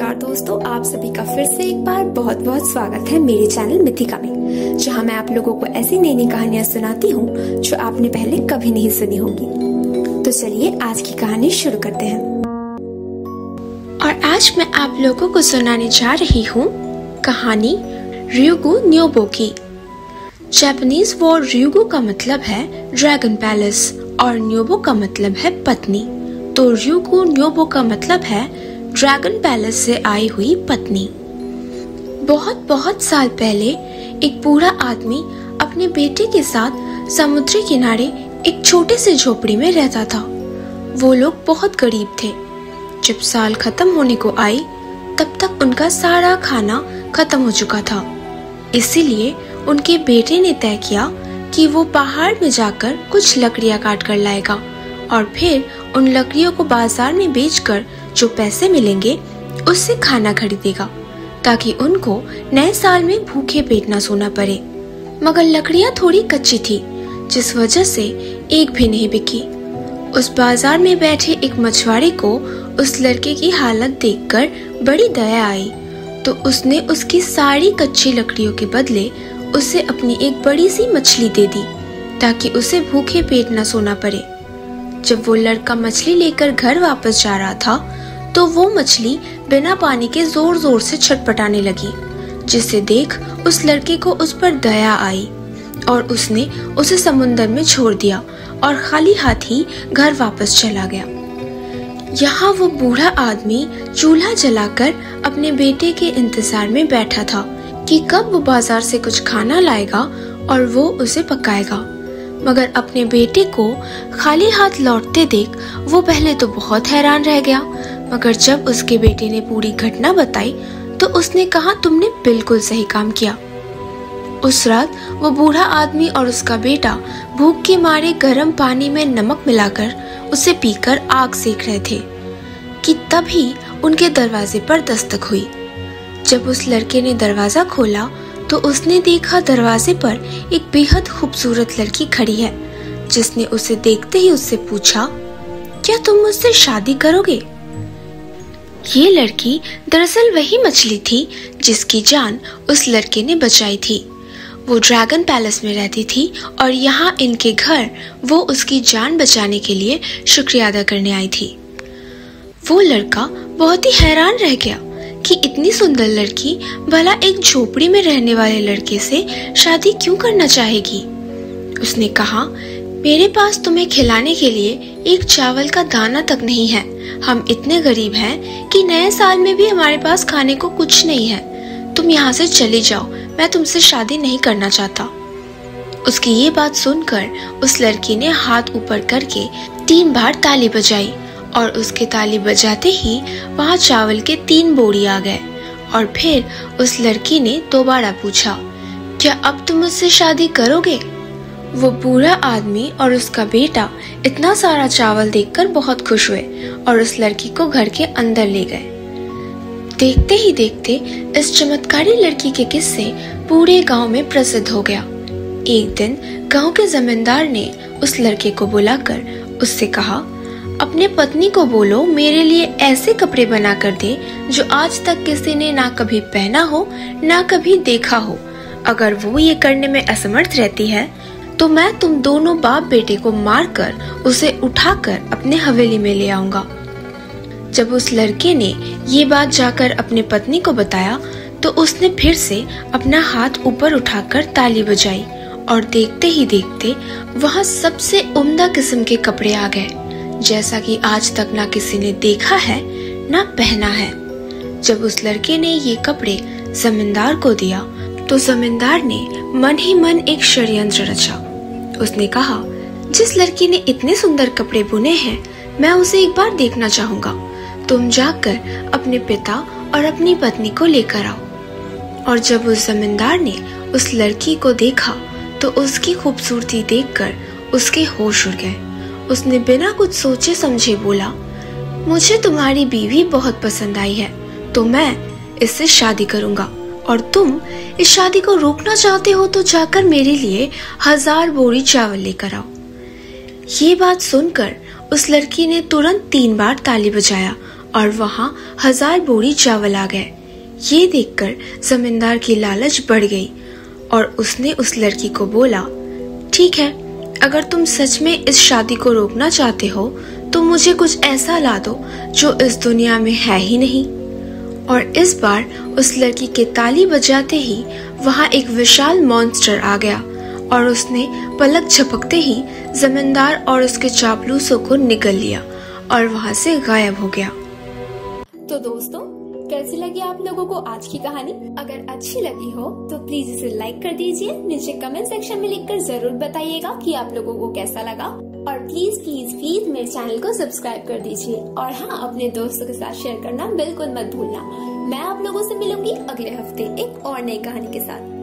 नमस्कार दोस्तों, आप सभी का फिर से एक बार बहुत बहुत स्वागत है मेरे चैनल मिथिका में, जहां मैं आप लोगों को ऐसी नई नई कहानियां सुनाती हूं जो आपने पहले कभी नहीं सुनी होंगी। तो चलिए आज की कहानी शुरू करते हैं। और आज मैं आप लोगों को सुनाने जा रही हूँ कहानी र्यूगु न्योबो की। जापानीज वर्ड र्यूगु का मतलब है ड्रैगन पैलेस और न्योबो का मतलब है पत्नी। तो र्यूगु न्योबो का मतलब है ड्रैगन पैलेस से आई हुई पत्नी। बहुत बहुत साल पहले एक बूढ़ा आदमी अपने बेटे के साथ समुद्री किनारे एक छोटे से झोपड़ी में रहता था। वो लोग बहुत गरीब थे। जब साल खत्म होने को आई तब तक उनका सारा खाना खत्म हो चुका था। इसीलिए उनके बेटे ने तय किया कि वो पहाड़ में जाकर कुछ लकड़ियां काट कर लाएगा और फिर उन लकड़ियों को बाजार में बेचकर जो पैसे मिलेंगे उससे खाना खरीदेगा, ताकि उनको नए साल में भूखे पेट न सोना पड़े। मगर लकड़ियां थोड़ी कच्ची थी, जिस वजह से एक भी नहीं बिकी। उस बाजार में बैठे एक मछुआरे को उस लड़के की हालत देखकर बड़ी दया आई, तो उसने उसकी सारी कच्ची लकड़ियों के बदले उसे अपनी एक बड़ी सी मछली दे दी, ताकि उसे भूखे पेट न सोना पड़े। जब वो लड़का मछली लेकर घर वापस जा रहा था तो वो मछली बिना पानी के जोर जोर से छटपटाने लगी, जिसे देख उस लड़के को उस पर दया आई और उसने उसे समुद्र में छोड़ दिया और खाली हाथ ही घर वापस चला गया। यहाँ वो बूढ़ा आदमी चूल्हा जलाकर अपने बेटे के इंतजार में बैठा था कि कब वो बाजार से कुछ खाना लाएगा और वो उसे पकाएगा। मगर अपने बेटे को खाली हाथ लौटते देख वो पहले तो बहुत हैरान रह गया, मगर जब उसके बेटे ने पूरी घटना बताई तो उसने कहा, तुमने बिल्कुल सही काम किया। उस रात वो बूढ़ा आदमी और उसका बेटा भूख के मारे गर्म पानी में नमक मिलाकर उसे पीकर आग सेक रहे थे कि तभी उनके दरवाजे पर दस्तक हुई। जब उस लड़के ने दरवाजा खोला तो उसने देखा दरवाजे पर एक बेहद खूबसूरत लड़की खड़ी है, जिसने उसे देखते ही उससे पूछा, क्या तुम मुझसे शादी करोगे? ये लड़की दरअसल वही मछली थी जिसकी जान उस लड़के ने बचाई थी। वो ड्रैगन पैलेस में रहती थी और यहाँ इनके घर वो उसकी जान बचाने के लिए शुक्रिया अदा करने आई थी। वो लड़का बहुत ही हैरान रह गया कि इतनी सुंदर लड़की भला एक झोपड़ी में रहने वाले लड़के से शादी क्यों करना चाहेगी। उसने कहा, मेरे पास तुम्हें खिलाने के लिए एक चावल का दाना तक नहीं है। हम इतने गरीब हैं कि नए साल में भी हमारे पास खाने को कुछ नहीं है। तुम यहाँ से चली जाओ, मैं तुमसे शादी नहीं करना चाहता। उसकी ये बात सुनकर उस लड़की ने हाथ ऊपर करके 3 बार ताली बजाई और उसके ताली बजाते ही वहाँ चावल के 3 बोरी आ गए। और फिर उस लड़की ने दोबारा पूछा, क्या अब तुम मुझसे शादी करोगे? वो बूढ़ा आदमी और उसका बेटा इतना सारा चावल देखकर बहुत खुश हुए और उस लड़की को घर के अंदर ले गए। देखते ही देखते इस चमत्कारी लड़की के किस्से पूरे गांव में प्रसिद्ध हो गया। एक दिन गांव के जमींदार ने उस लड़के को बुलाकर उससे कहा, अपने पत्नी को बोलो मेरे लिए ऐसे कपड़े बना कर दे जो आज तक किसी ने ना कभी पहना हो ना कभी देखा हो। अगर वो ये करने में असमर्थ रहती है तो मैं तुम दोनों बाप बेटे को मारकर उसे उठाकर अपने हवेली में ले आऊंगा। जब उस लड़के ने ये बात जाकर अपने पत्नी को बताया तो उसने फिर से अपना हाथ ऊपर उठाकर ताली बजाई और देखते ही देखते वहाँ सबसे उम्दा किस्म के कपड़े आ गए, जैसा कि आज तक ना किसी ने देखा है ना पहना है। जब उस लड़के ने ये कपड़े जमींदार को दिया तो जमींदार ने मन ही मन एक षड्यंत्र रचा। उसने कहा, जिस लड़की ने इतने सुंदर कपड़े बुने हैं मैं उसे एक बार देखना चाहूंगा। तुम जाकर अपने पिता और अपनी पत्नी को लेकर आओ। और जब उस जमींदार ने उस लड़की को देखा तो उसकी खूबसूरती देखकर उसके होश उड़ गए। उसने बिना कुछ सोचे समझे बोला, मुझे तुम्हारी बीवी बहुत पसंद आई है तो मैं इससे शादी करूंगा, और तुम इस शादी को रोकना चाहते हो तो जाकर मेरे लिए 1000 बोरी चावल लेकर आओ। ये बात सुनकर उस लड़की ने तुरंत 3 बार ताली बजाया और वहाँ 1000 बोरी चावल आ गए। ये देखकर जमींदार की लालच बढ़ गई और उसने उस लड़की को बोला, ठीक है, अगर तुम सच में इस शादी को रोकना चाहते हो तो मुझे कुछ ऐसा ला दो जो इस दुनिया में है ही नहीं। और इस बार उस लड़की के ताली बजाते ही वहाँ एक विशाल मॉन्स्टर आ गया और उसने पलक झपकते ही जमींदार और उसके चापलूसों को निगल लिया और वहाँ से गायब हो गया। तो दोस्तों, कैसी लगी आप लोगों को आज की कहानी? अगर अच्छी लगी हो तो प्लीज इसे लाइक कर दीजिए। नीचे कमेंट सेक्शन में लिखकर जरूर बताइएगा कि आप लोगों को कैसा लगा। और प्लीज प्लीज प्लीज मेरे चैनल को सब्सक्राइब कर दीजिए। और हाँ, अपने दोस्तों के साथ शेयर करना बिल्कुल मत भूलना। मैं आप लोगों से मिलूंगी अगले हफ्ते एक और नई कहानी के साथ।